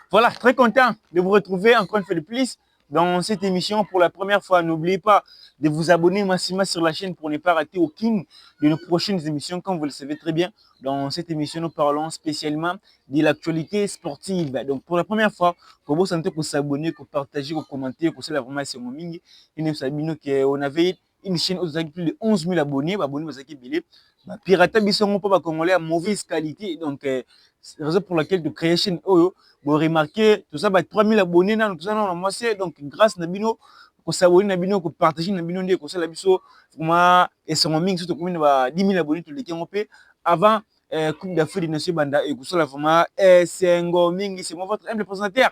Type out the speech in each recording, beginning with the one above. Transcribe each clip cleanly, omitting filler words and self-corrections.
Voilà, très content de vous retrouver encore une fois de plus dans cette émission pour la première fois. N'oubliez pas de vous abonner massivement sur la chaîne pour ne pas rater aucune de nos prochaines émissions. Comme vous le savez très bien, dans cette émission, nous parlons spécialement de l'actualité sportive. Donc, pour la première fois, pour vous sentir que vous s'abonner, que vous partagez, que vous commentez, que c'est la vraiment c'est mon ming. On avait une chaîne où plus de 11 000 abonnés. Abonnés, vous avez pirata bisongo pas congolais à mauvaise qualité. Donc, c'est la raison pour laquelle de créer chaîne Oyo. Vous remarquez, tout ça, 3000 abonnés, tout ça, non, moi, c'est donc grâce à Nabino, pour s'abonner à Nabino, pour partager Nabino, pour ça, la biso, vraiment, et son ming, surtout combien de 10 000 abonnés, tout le temps, avant, Coupe d'Afrique des Nations Banda, et pour ça, vraiment, c'est un ming, c'est moi, votre humble présentateur.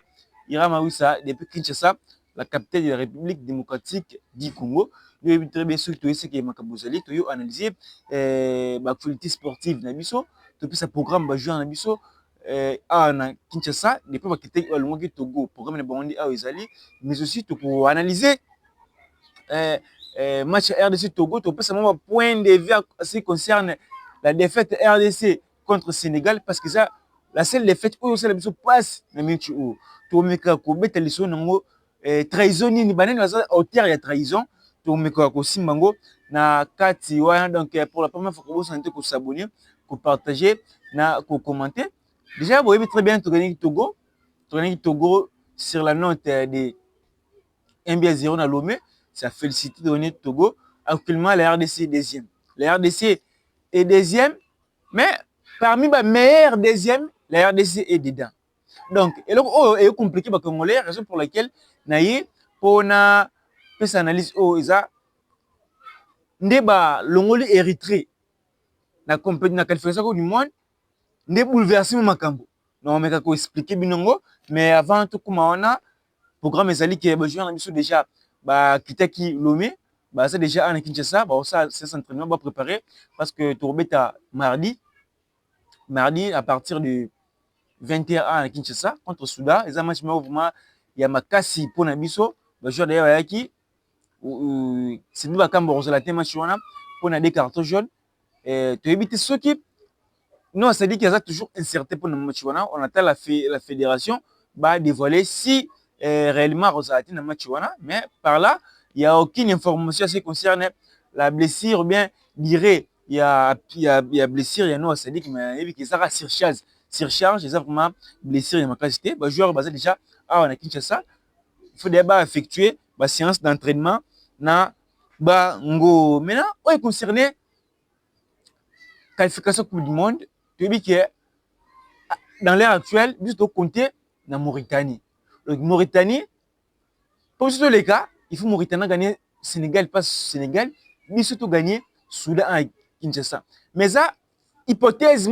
Ira Maouissa, depuis Kinshasa, la capitale de la République démocratique du Congo. Nous avons très bien sûr, tout ce qui est Makabouzali, tout avons analysé, l'actualité sportive, Nabiso, tout ce programme, jouer Nabiso, na Kinshasa, depuis que tu Togo, programme de Bondi à Ezali, mais aussi pour analyser match RDC Togo, tu peux seulement point de vue en ce qui concerne la défaite RDC contre Sénégal, parce que ça, la seule défaite où ça passe, na minute où tu me kako beta liso nango trahison ni banane na hauteur ya trahison, tu me kako simbango na kati wa donc pour la première fois que vous sentez que s'abonner, que partager, na que commenter. Déjà, vous voyez très bien Togo sur la note de 1-0 à Lomé. Ça félicite donner Togo. Actuellement, la RDC est deuxième. La RDC est deuxième, mais parmi les meilleurs deuxièmes, la RDC est dedans. Donc, c'est compliqué pour les Congolais, raison pour laquelle, pour une analyse, l'Ongolie Érythrée, na qualification du monde, ne bouleversé makambo. Non, mais kako expliquer binongo, mais avant tout comme on a programme ezali qui besoin na déjà kitaki Lomé, ça déjà en Kinshasa, ça c'est entraînement va préparer parce que Tourbeta mardi à partir de 21h à Kinshasa contre Soudan, les matchs vraiment il y a makasi pour na biso, joueur d'ailleurs yaki c'est nous bakambo rozala te match wana pour na des cartons jaunes et tu éviter ceux qui non, ça dit qu'il y a toujours incertain pour le match. On attend la fédération va dévoiler si réellement Rosati dans le match. Mais par là, il n'y a aucune information qui concerne la blessure ou bien dirait il y a blessure, il y a non, ça dit qu'il y a surcharge. Surcharge, c'est vraiment blessure, il y a ma qualité. Le joueur basé déjà on a Kinshasa. Il faut d'abord effectuer la séance d'entraînement. Maintenant, on est concerné qualification Coupe du Monde. Tu dis que dans l'ère actuelle, juste au compter la Mauritanie. Donc, Mauritanie, pour tous les cas, il faut Mauritanie gagner Sénégal, pas Sénégal, mais surtout gagner Soudan et Kinshasa. Mais ça, hypothèse,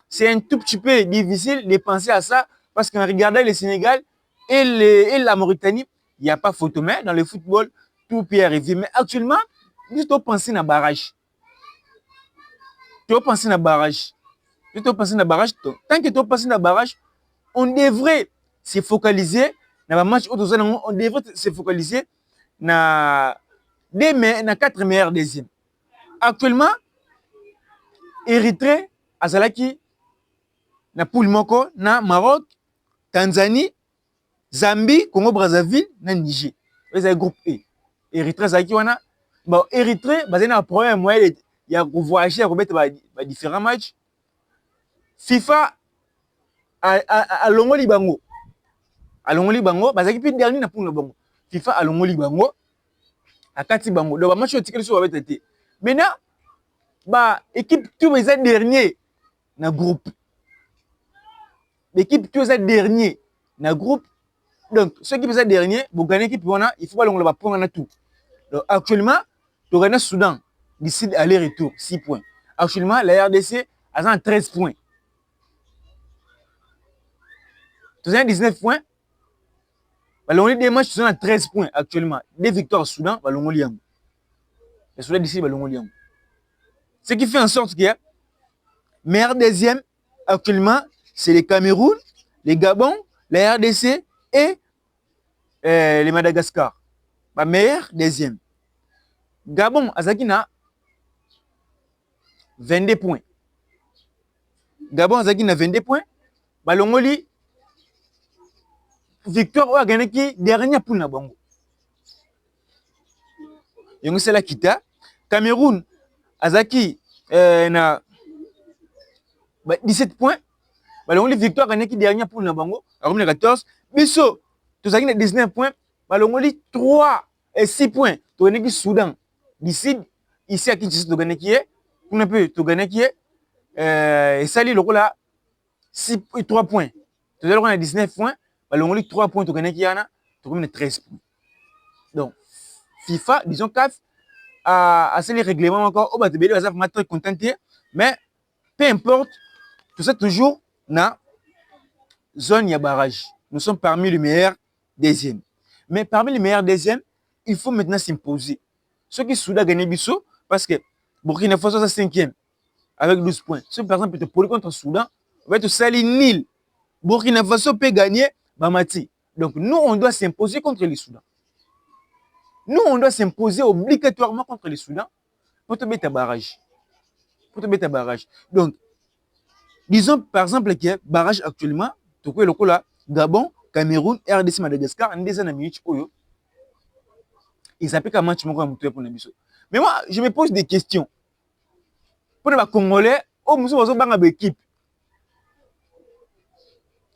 c'est un tout petit peu difficile de penser à ça parce qu'en regardant le Sénégal et la Mauritanie, il n'y a pas photo, mais dans le football, tout peut arriver. Mais actuellement, juste au penser à barrage. Tu vas penser à barrage. Tu vas penser à barrage. Tant que tu vas penser à barrage, on devrait se focaliser dans le match. On devrait se focaliser dans les 4 meilleurs deuxièmes. Actuellement, Érythrée, Azalaki, na poule moko, na Maroc, Tanzanie, Zambie, Congo-Brazzaville, na Niger. C'est un groupe E. Érythrée, Azalaki, wana. Bon, Érythrée, basé dans le problème, il y a voyager, il y a différents matchs. FIFA a longoli bango. A longoli bango, bazaki pi dernier na pour bango. FIFA a longoli bango. A kati bango. Donc match au ticket sur va être. Maintenant, équipe tout les dernier na groupe. L'équipe tout les dernier na groupe. Donc ceux qui sont dernier, vous gagnez équipe il faut pas l'ongler ba point na tout. Donc actuellement, tu gagnes Soudan d'ici aller-retour 6 points. Actuellement, la RDC a 13 points. Tu as 19 points. Balongoli des matchs sont à 13 points actuellement. Des victoires au Soudan, Balongoli Yamou. Le Soudan d'ici, Balongoli Yamou. Ce qui fait en sorte que meilleur deuxième actuellement, c'est les Cameroun, les Gabon, la RDC et les Madagascar. Meilleur deuxième. Gabon, Azakina, 22 points. Gabon, Azakina, 22 points. Balongoli, victoire oyo aganaki dernier poule na bango. Yango c'est la kita Cameroun azaki na 17 points. Balongoli victoire aganaki dernier poule na bango, akomi na 14. Biso tozaki na 19 points. Balongoli 3 et 6 points. Toganaki Soudan du Sud ici à Kinshasa toganaki ye. Kuna pe toganaki ye. Esali lokola 3 points. Tozali on a 19 points. Balongoli 3 points toganaki yana. Tokomi na 13 points. Donc FIFA, disons CAF, a les règlements encore. Oh, bah, tu vas vraiment très contenté. Mais peu importe, tout ça toujours na zone ya barrage. Nous sommes parmi les meilleurs deuxièmes. Mais parmi les meilleurs deuxièmes, il faut maintenant s'imposer. Ceux qui Soudan gagné Bissau, parce que Burkina Faso est 5e avec 12 points. Ceux par exemple, pour contre Soudan, on va être sali nil. Burkina Faso peut gagner Bamati. Donc nous, on doit s'imposer contre les Soudans. Nous, on doit s'imposer obligatoirement contre les Soudans pour te mettre à barrage. Pour te mettre à barrage. Donc, disons par exemple que barrage actuellement, tu vois le là, Gabon, Cameroun, RDC, Madagascar, en des années, ils appellent un match pour Nabiso. Mais moi, je me pose des questions. Pour les Congolais, oh, nous sommes en équipe.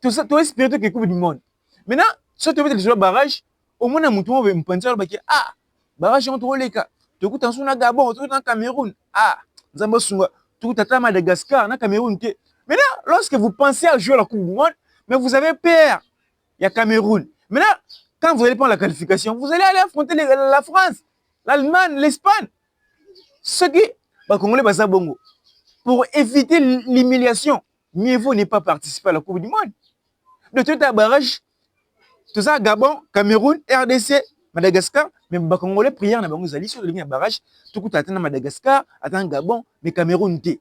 Tout ça, tu espères que Coupe du Monde. Maintenant, si tu veux le barrage, au moins, on va me penser ah, barrage entre les cas. Tu écoutes en Gabon, tu écoutes en Cameroun. Ah, Zamba Sunga, tu écoutes à Madagascar, en Cameroun. Maintenant, lorsque vous pensez à jouer à la Coupe du Monde, mais vous avez peur. Il y a Cameroun. Maintenant, quand vous allez prendre la qualification, vous allez aller affronter la France, l'Allemagne, l'Espagne. Ce qui, pour éviter l'humiliation, mieux vaut ne pas participer à la Coupe du Monde. De tout à barrage, tout ça, Gabon, Cameroun, RDC, Madagascar, mais les Congolais prière na bango zali sur le ligne barrage, tout coup attend Madagascar, attend Gabon, mais Cameroun té.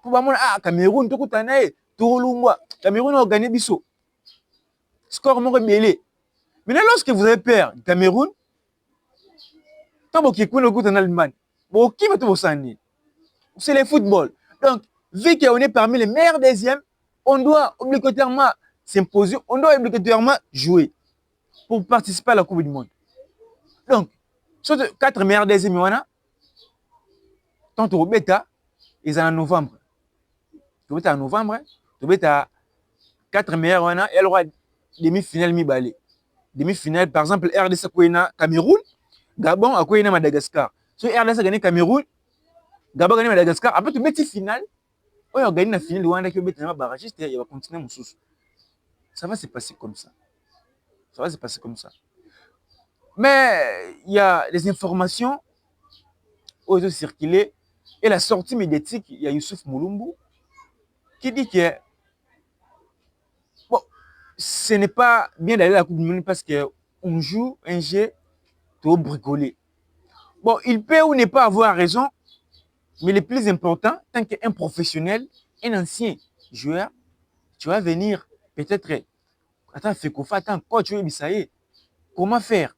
Pour moi ah Cameroun tout coup tanae, tout lumba, Cameroun a gagné biso. Score mon rebellé. Maintenant lorsque vous avez peur Cameroun, tant que vous le coup en Allemagne, bon qui va tout s'en c'est le football. Donc vu qu'on est parmi les meilleurs deuxièmes, on doit obligatoirement s'imposer, on doit obligatoirement jouer pour participer à la Coupe du Monde. Donc, sur les 4 meilleurs deuxièmes, tant au bêta, ils sont en novembre. Tu es en novembre, tu es à 4 meilleurs, et elle aura demi-finale mi-balé. Demi-finale, par exemple, RDC a Cameroun, Gabon a Madagascar. Si RDC a gagné Cameroun, Gabon a gagné Madagascar, après tu mets une finale, on a gagné la finale, on a gagné le barragiste, il va continuer mon sous. Ça va se passer comme ça. Ça va se passer comme ça. Mais il y a des informations qui ont circulé et la sortie médiatique, il y a Youssouf Moulumbu qui dit que bon, ce n'est pas bien d'aller à la Coupe du Monde parce qu'on joue un jeu tout bricolé. Bon, il peut ou ne pas avoir raison, mais le plus important, tant qu'un professionnel, un ancien joueur, tu vas venir peut-être, attends, Fekofa, attends, coach, comment faire?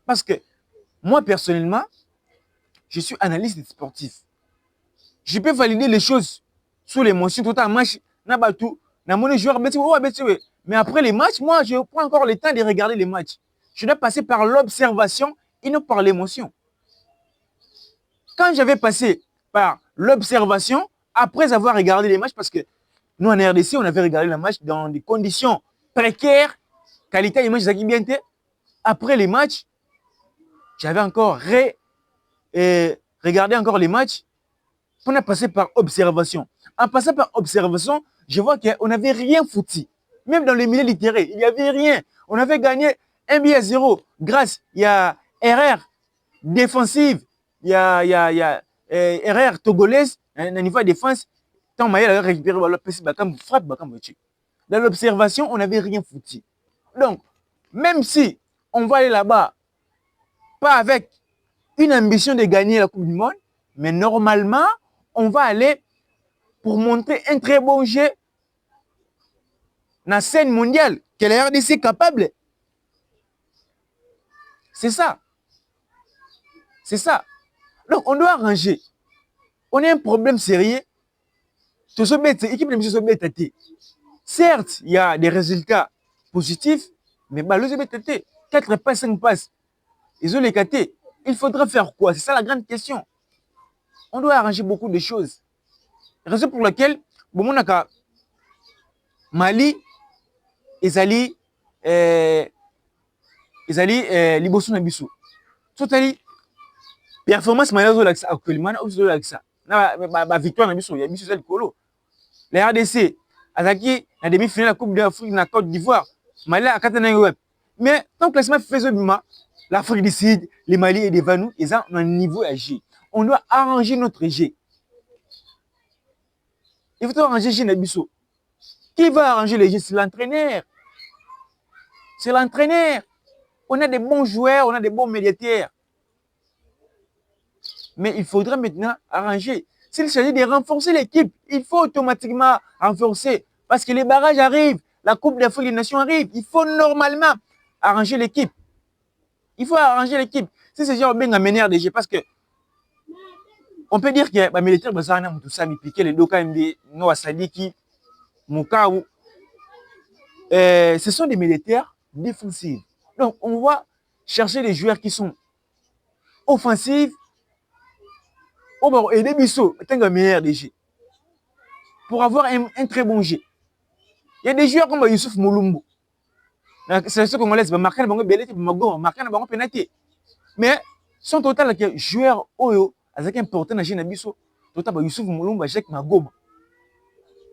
Parce que moi, personnellement, je suis analyste sportif. Je peux valider les choses sous l'émotion, tout un match, mais après les matchs, moi, je prends encore le temps de regarder les matchs. Je dois passer par l'observation et non par l'émotion. Quand j'avais passé par l'observation, après avoir regardé les matchs, parce que nous, en RDC, on avait regardé le match dans des conditions précaires, qualité image qui bien été. Après les matchs, j'avais encore regardé encore les matchs. On a passé par observation. En passant par observation, je vois qu'on n'avait rien foutu. Même dans les milieux littéraires, il n'y avait rien. On avait gagné 1-0 grâce, il y a erreur défensive, il y a erreur togolaise, au niveau de défense. Tant Maël a récupéré le frappe, dans l'observation, on n'avait rien foutu. Donc, même si on va aller là-bas, pas avec une ambition de gagner la Coupe du Monde, mais normalement, on va aller pour montrer un très bon jeu dans la scène mondiale que la RDC est capable. C'est ça. C'est ça. Donc, on doit arranger. On a un problème sérieux. Certes, il y a des résultats positif, mais balozo BTT, 4 passes, 5 passes. Ils ont les KT. Il faudra faire quoi? C'est ça la grande question. On doit arranger beaucoup de choses. Raison pour laquelle, bon, Mali, ezali liboso na biso. Totali performance Mali actuellement na victoire na biso ya biso za likolo. La RDC azaki na demi-finale la Coupe d'Afrique na Côte d'Ivoire. Mali a katana web. Mais tant que classement fait bima, l'Afrique du Sud, les Mali et devant nous, ils ont un niveau à G. On doit arranger notre G. Il faut arranger G na biso. Qui va arranger les G? C'est l'entraîneur. C'est l'entraîneur. On a des bons joueurs, on a des bons médiateurs. Mais il faudra maintenant arranger. S'il s'agit de renforcer l'équipe, il faut automatiquement renforcer. Parce que les barrages arrivent, la Coupe d'Afrique des Nations arrive. Il faut normalement arranger l'équipe. Il faut arranger l'équipe. Si c'est genre bien amener RDG, parce que on peut dire que les militaires, tout ça, piqué les deux KMD, Noah Sadiki, Mokaou, ce sont des militaires défensifs. Donc, on va chercher des joueurs qui sont offensifs. On va aider Bissot, un meilleur DG, pour avoir un très bon jeu. Il y a des joueurs comme Youssouf Moulumbo. C'est ce qu'on laisse marquer un penalty. Mais son total que joueur Oyo, avec un important dans le Bissot, total Youssouf Moulumbo avec Magoma.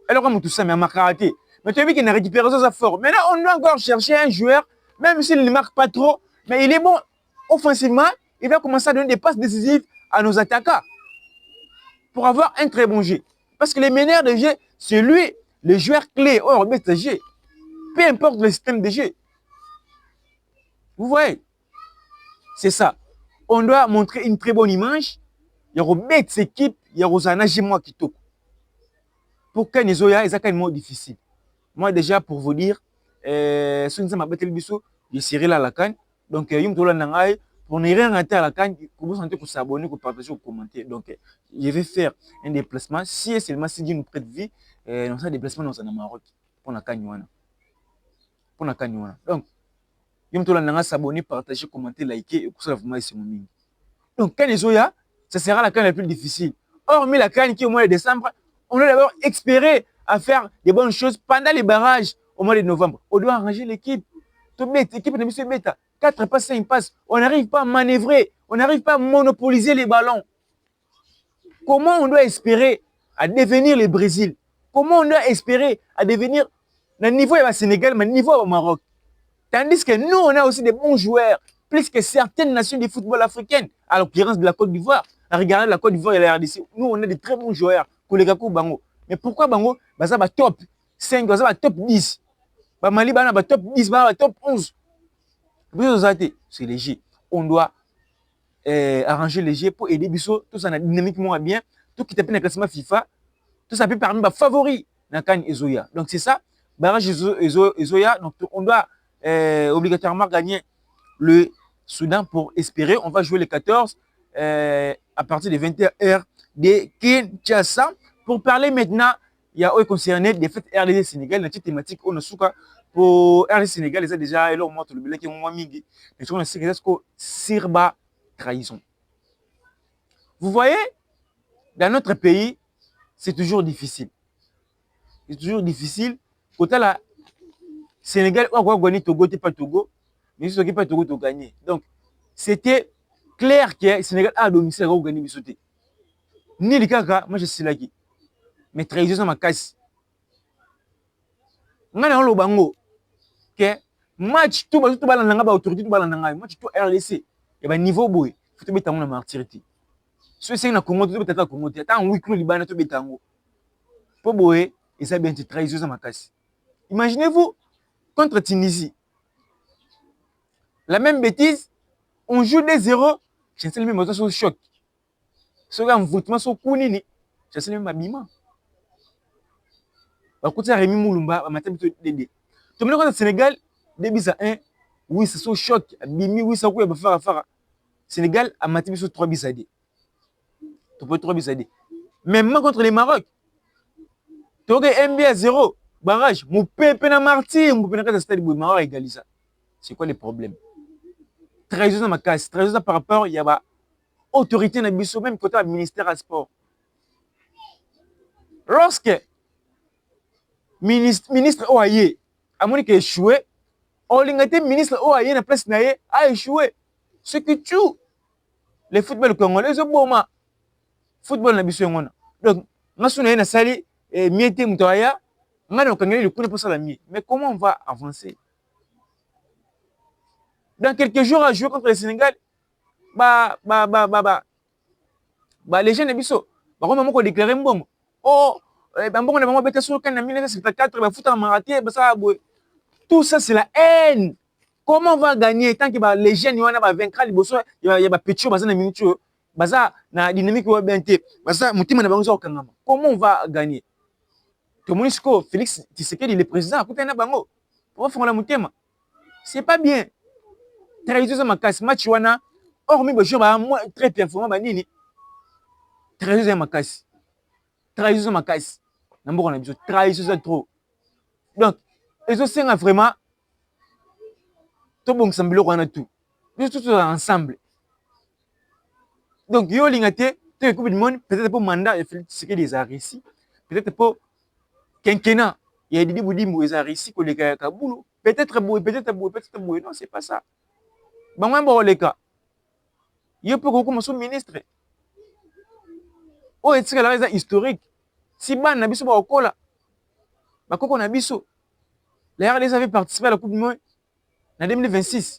Alors, comme tout ça, mais à karaté. Mais tu as vu qu'il a récupéré ça fort. Maintenant, on doit encore chercher un joueur, même s'il ne marque pas trop, mais il est bon offensivement, il va commencer à donner des passes décisives à nos attaquants pour avoir un très bon jeu. Parce que les meneurs de jeu, c'est lui, le joueur clé au jeu. Peu importe le système de jeu. Vous voyez? C'est ça. On doit montrer une très bonne image. Il y aura cette équipe, il y aura un agent qui toque. Pour que les Oya, c'est un mot difficile. Moi, déjà, pour vous dire, je serai là à la canne. Donc, pour ne rien rater à la canne, pour vous sentir que vous abonner, que vous partagez, que vous commentez. Donc, je vais faire un déplacement. Si et seulement si Dieu nous prête vie, nous avons un déplacement dans le Maroc pour la canne. Pour la canne. Donc, je vais s'abonner, partager, commenter, liker et pour ça, vous m'avez mis. Donc, quand les Oya, ça sera la canne la plus difficile. Hormis la canne qui est au mois de décembre, on doit d'abord espérer à faire des bonnes choses pendant les barrages au mois de novembre. On doit arranger l'équipe. L'équipe de M. Beta, 4 passes, 5 passes. On n'arrive pas à manœuvrer. On n'arrive pas à monopoliser les ballons. Comment on doit espérer à devenir le Brésil? Comment on doit espérer à devenir le niveau du Sénégal, mais le niveau au Maroc? Tandis que nous, on a aussi des bons joueurs, plus que certaines nations du football africaines, à l'occurrence de la Côte d'Ivoire. Regardez la Côte d'Ivoire et la RDC. Nous, on a des très bons joueurs. Bango. Mais pourquoi Bango? Ça va top 5, ça va top 10. Mali va top 10, va top 11. C'est léger. On doit arranger les jeux pour aider Bissot. Tout ça dynamiquement bien. Tout qui t'appelle le classement FIFA. Tout ça peut parmi les favoris dans Kan Ezoya. Donc c'est ça. Barrage Ezoya. Donc on doit obligatoirement gagner le Soudan pour espérer. On va jouer le 14 à partir de 21h de Kinshasa. Pour parler maintenant, il y a concerné des fêtes RDC Sénégal, la petite thématique on a pour RDC Sénégal, ils ont déjà et là on montre le bilan qui est moins mingi. Mais on sait que c'est Sirba trahison. Vous voyez, dans notre pays, c'est toujours difficile. C'est toujours difficile. Côté là, Sénégal, on va gagner Togo, t'es pas Togo, mais si tu pas Togo, tu gagnes. Donc, c'était clair que Sénégal a domicile, on va gagner Bissoté. Ni les caca, moi je suis là qui. Mais trahison ma casse. Ngana on bango que match tout balanga ba autorité tout balanga match tout RDC et ba niveau boy faut betango na martirité. So c'est na Congo tout betata Congo té tant oui clou libana tout betango. Po boy et ça bien trahison ma casse. Imaginez-vous contre Tunisie. La même bêtise, on joue des 0, je sais même sur choc. Ce gars envoûtement sur kunini, je sais même abîmement. Écoutez, Rémi Moulumba, à matin, Dédé. Tu me dis que le Sénégal, début à 1, oui, c'est son choc. Bimi, oui, ça va faire. Sénégal, à matin, c'est 3 bis à 2. Tu peux 3 bis à 2. Même contre les Maroc, tu as un à 0. barrage, Moupé, Pena Marty, Moupé, Pena Stade, Bouimara, égalisa. C'est quoi les problèmes? Trahison dans ma casse, trahison par rapport, il y a autorité dans le même côté du ministère à sport. Lorsque ministre Oaye a monique échoué, on l'a ministre Oaye na place naye a échoué. Ce qui tue le football congolais, c'est bon ma football na biso ngona. Donc, ngasu na sali miete mutaya, ngana okangeli le coup pour ça la mi. Mais comment on va avancer? Dans quelques jours à jouer contre le Sénégal, les jeunes biso, bah comment on déclarer mbongo. Oh, mbongo na bango beta sur quand en 1974, ba foot en marathon, bah ça tout ça c'est la haine. Comment on va gagner tant que les jeunes ils vont vaincre les bosso, il y a petcho baza na minute, baza na dynamique wa bente, baza mutima na bango za okangama. Comment on va gagner? To Monisco Félix Tshisekedi le président akuta na bango. Pour faire la mutima. C'est pas bien. Trahison ma casse match wana hormis ba jour ba très performant ba nini. Trahison ma casse. Trahison ma casse. Nambo na biso trahison trop. Donc, ils ont c'est vraiment tout bon semble wana tout. Nous tous ensemble. Donc yo lingate, tu coupe du monde peut-être pour mandat et Félix Tshisekedi les a réussi. Peut-être pour quinquennat. Il y a des Boudimou ils a réussi que les Kaboulou. Peut-être boué, peut-être boué, peut-être boué. Non, c'est pas ça. Bon, moi, bon, les cas. Il peut commencer au ministre. Oh, c'est la raison historique. Si ban na biso ba okola. Ba koko na biso. Les RDC avaient participé à la Coupe du Monde en 2026.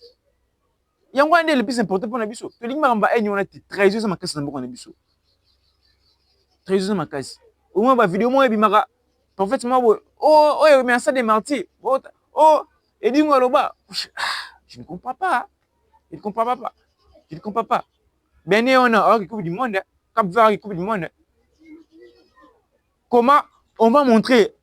Il y a un le plus important pour na biso. To linga mba enyo na trahison sa makasi na mboko na biso. Trahison sa makasi. Au moins ba vidéo mo ebimaka. Prophète moi oh mais ça des martyrs. Oh et dit ngoloba. Je ne comprends pas. Je ne comprends pas. Je ne comprends pas. Ben on a Coupe du Monde, Cap Vert Coupe du Monde. Comment on va montrer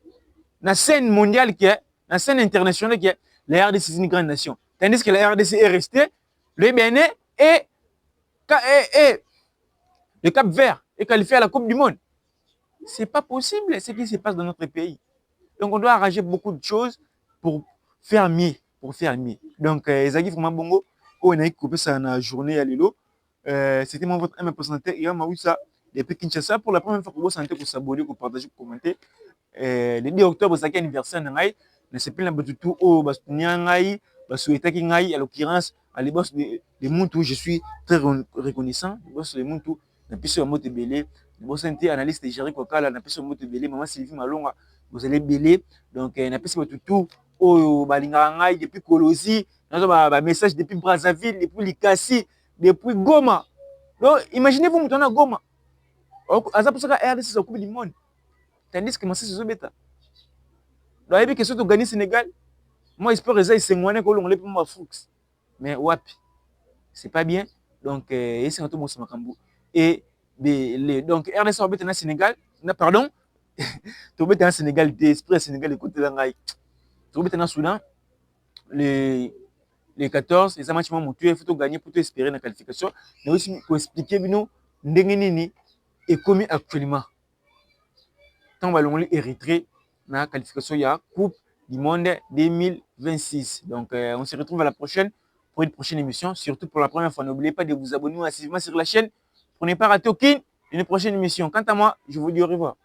la scène mondiale qui est, la scène internationale qui est, la RDC c'est une grande nation. Tandis que la RDC est restée, le Bénin et le Cap Vert est qualifié à la Coupe du Monde. C'est pas possible ce qui se passe dans notre pays. Donc on doit arranger beaucoup de choses pour faire mieux. Donc, Ezagi Fuma Bongo, on a coupé ça dans la journée à Lilo. C'était mon votre présenté. Il y a ça depuis Kinshasa pour la première fois que vous sentez que vous s'abonnez, que vous partagez, que vous commentez. Le 10 octobre, c'est anniversaire de Ngai. Mais c'est plus l'habitude tout au Bastonia Ngai, Bastouetaki Ngai, à l'occurrence, à les boss de Muntu, je suis très reconnaissant. Les boss de Muntu, n'a plus sur moto belé. Les boss analyste Jerry Kokala, n'a plus sur moto belé. Maman Sylvie Malonga, vous allez belé. Donc, n'a plus sur tout au Balinga Ngai, depuis Kolosi, un message depuis Brazzaville, depuis Likasi, depuis Goma. Donc, imaginez-vous, vous à Goma. Aza pour ça que RDC c'est la Coupe du Monde. Tandis que moi c'est ce bêta. Donc, il y a que surtout gagner Sénégal. Moi, j'espère que ça c'est moins que l'on les peut me Fox. Mais wapi, c'est pas bien. Donc, c'est un tout bon Samakambu. Et donc RDC va bêta na Sénégal. Pardon. Tu bêta na Sénégal, d'esprit Sénégal écoute la ngai. Tu bêta na Soudan. Les 14, les matchs montués, il faut gagner pour espérer la qualification. Mais aussi, pour expliquer, nous, Ndengenini est commis actuellement. Tant que l'on Érythrée, la qualification, il y a Coupe du Monde 2026. Donc, on se retrouve à la prochaine pour une prochaine émission. Surtout pour la première fois, n'oubliez pas de vous abonner massivement sur la chaîne pour ne pas rater aucune prochaine émission. Quant à moi, je vous dis au revoir.